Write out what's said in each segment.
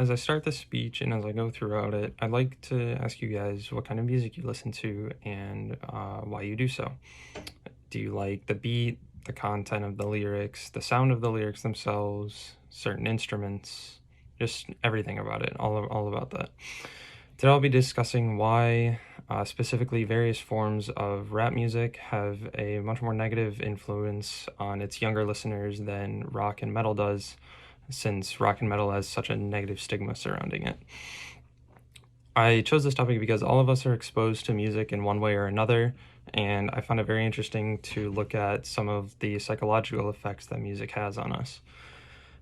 as I start this speech and as I go throughout it, I'd like to ask you guys what kind of music you listen to and why you do so. Do you like the beat, the content of the lyrics, the sound of the lyrics themselves, certain instruments, just everything about it, all about that. Today I'll be discussing why specifically various forms of rap music have a much more negative influence on its younger listeners than rock and metal does, since rock and metal has such a negative stigma surrounding it. I chose this topic because all of us are exposed to music in one way or another, and I found it very interesting to look at some of the psychological effects that music has on us.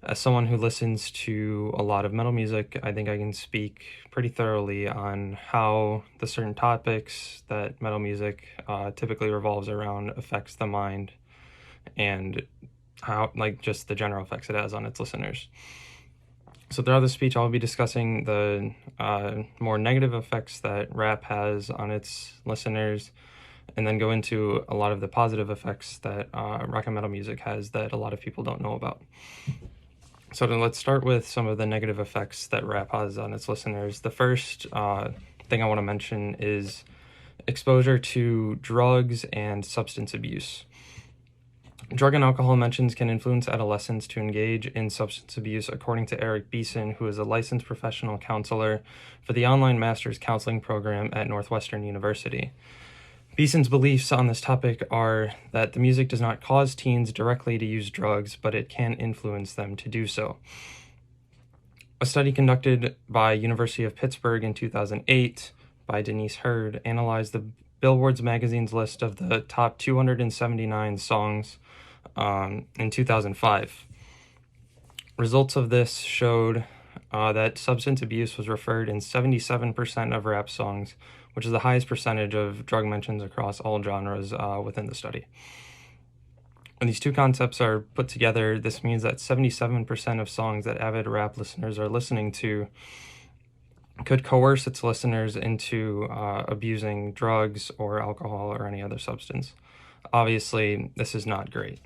As someone who listens to a lot of metal music, I think I can speak pretty thoroughly on how the certain topics that metal music typically revolves around affects the mind and how, just the general effects it has on its listeners. So throughout the speech, I'll be discussing the more negative effects that rap has on its listeners, and then go into a lot of the positive effects that rock and metal music has that a lot of people don't know about. So let's start with some of the negative effects that rap has on its listeners. The first thing I want to mention is exposure to drugs and substance abuse. Drug and alcohol mentions can influence adolescents to engage in substance abuse, according to Eric Beeson, who is a licensed professional counselor for the online master's counseling program at Northwestern University. Beeson's beliefs on this topic are that the music does not cause teens directly to use drugs, but it can influence them to do so. A study conducted by University of Pittsburgh in 2008 by Denise Hurd analyzed the Billboard's magazine's list of the top 279 songs in 2005. Results of this showed that substance abuse was referred in 77% of rap songs, which is the highest percentage of drug mentions across all genres within the study. When these two concepts are put together, this means that 77% of songs that avid rap listeners are listening to could coerce its listeners into abusing drugs or alcohol or any other substance. Obviously, this is not great.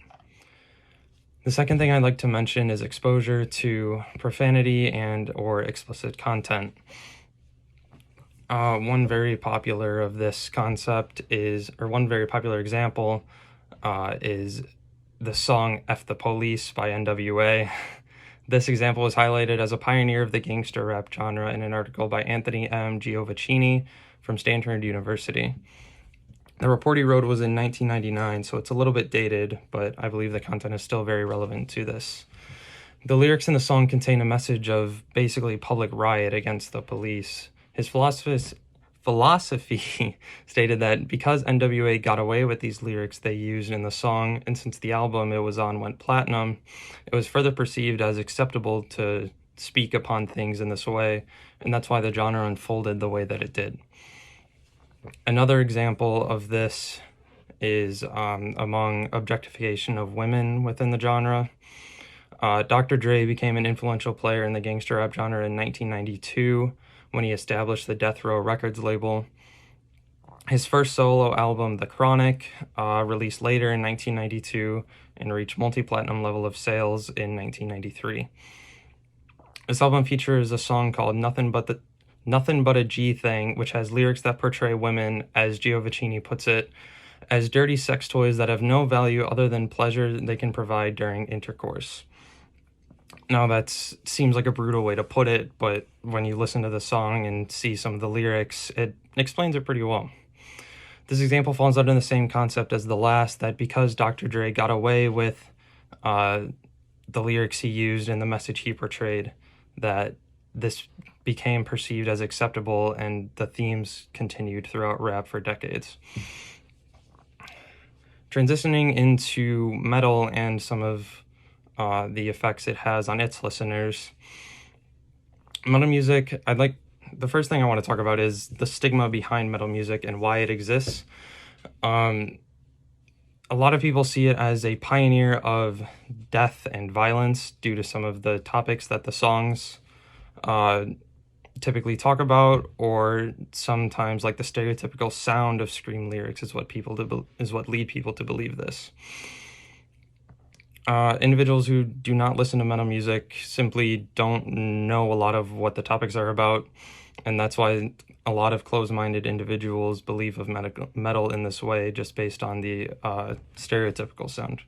The second thing I'd like to mention is exposure to profanity and or explicit content. One very popular of this concept one very popular example is the song F the Police by NWA. This example was highlighted as a pioneer of the gangster rap genre in an article by Anthony M. Giovacchini from Stanford University. The report he wrote was in 1999, so it's a little bit dated, but I believe the content is still very relevant to this. The lyrics in the song contain a message of basically public riot against the police. His philosophy stated that because NWA got away with these lyrics they used in the song, and since the album it was on went platinum, it was further perceived as acceptable to speak upon things in this way, and that's why the genre unfolded the way that it did. Another example of this is among objectification of women within the genre. Dr. Dre became an influential player in the gangster rap genre in 1992 when he established the Death Row Records label. His first solo album, The Chronic, released later in 1992 and reached multi-platinum level of sales in 1993. This album features a song called Nothing But a G Thing, which has lyrics that portray women, as Giovacchini puts it, as dirty sex toys that have no value other than pleasure they can provide during intercourse. Now, that seems like a brutal way to put it, but when you listen to the song and see some of the lyrics, it explains it pretty well. This example falls under the same concept as the last, that because Dr. Dre got away with the lyrics he used and the message he portrayed, that this became perceived as acceptable, and the themes continued throughout rap for decades. Transitioning into metal and some of the effects it has on its listeners. Metal music, the first thing I want to talk about is the stigma behind metal music and why it exists. A lot of people see it as a pioneer of death and violence due to some of the topics that the songs typically talk about, or sometimes like the stereotypical sound of scream lyrics is what lead people to believe this. Individuals who do not listen to metal music simply don't know a lot of what the topics are about, and that's why a lot of closed-minded individuals believe of metal in this way, just based on the stereotypical sound.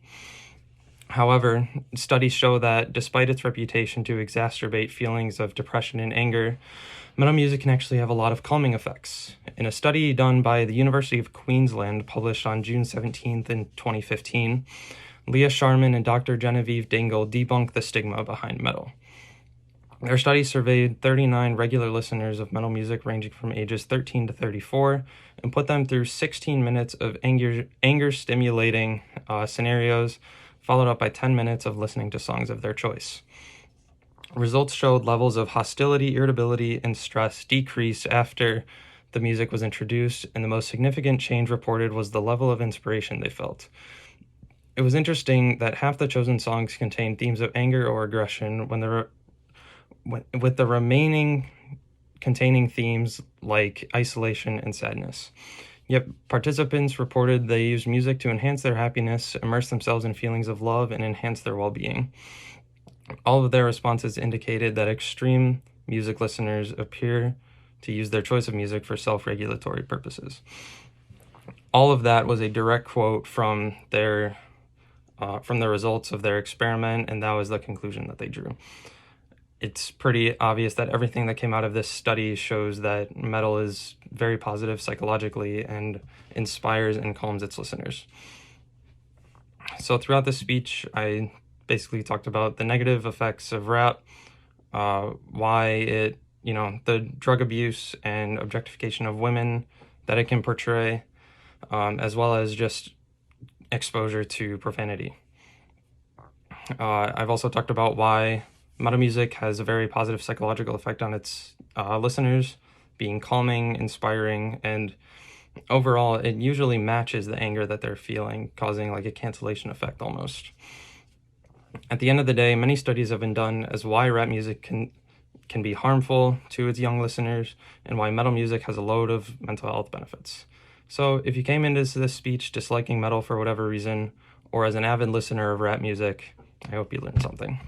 However, studies show that despite its reputation to exacerbate feelings of depression and anger, metal music can actually have a lot of calming effects. In a study done by the University of Queensland, published on June 17th in 2015, Leah Sharman and Dr. Genevieve Dingle debunked the stigma behind metal. Their study surveyed 39 regular listeners of metal music ranging from ages 13 to 34 and put them through 16 minutes of anger-stimulating scenarios, followed up by 10 minutes of listening to songs of their choice. Results showed levels of hostility, irritability, and stress decreased after the music was introduced, and the most significant change reported was the level of inspiration they felt. It was interesting that half the chosen songs contained themes of anger or aggression, with the remaining containing themes like isolation and sadness. Yet participants reported they used music to enhance their happiness, immerse themselves in feelings of love, and enhance their well-being. All of their responses indicated that extreme music listeners appear to use their choice of music for self-regulatory purposes. All of that was a direct quote from the results of their experiment, and that was the conclusion that they drew. It's pretty obvious that everything that came out of this study shows that metal is very positive psychologically and inspires and calms its listeners. So throughout this speech, I basically talked about the negative effects of rap, why it, the drug abuse and objectification of women that it can portray, as well as just exposure to profanity. I've also talked about why metal music has a very positive psychological effect on its listeners, being calming, inspiring, and overall, it usually matches the anger that they're feeling, causing like a cancellation effect almost. At the end of the day, many studies have been done as why rap music can be harmful to its young listeners and why metal music has a load of mental health benefits. So if you came into this speech disliking metal for whatever reason, or as an avid listener of rap music, I hope you learned something.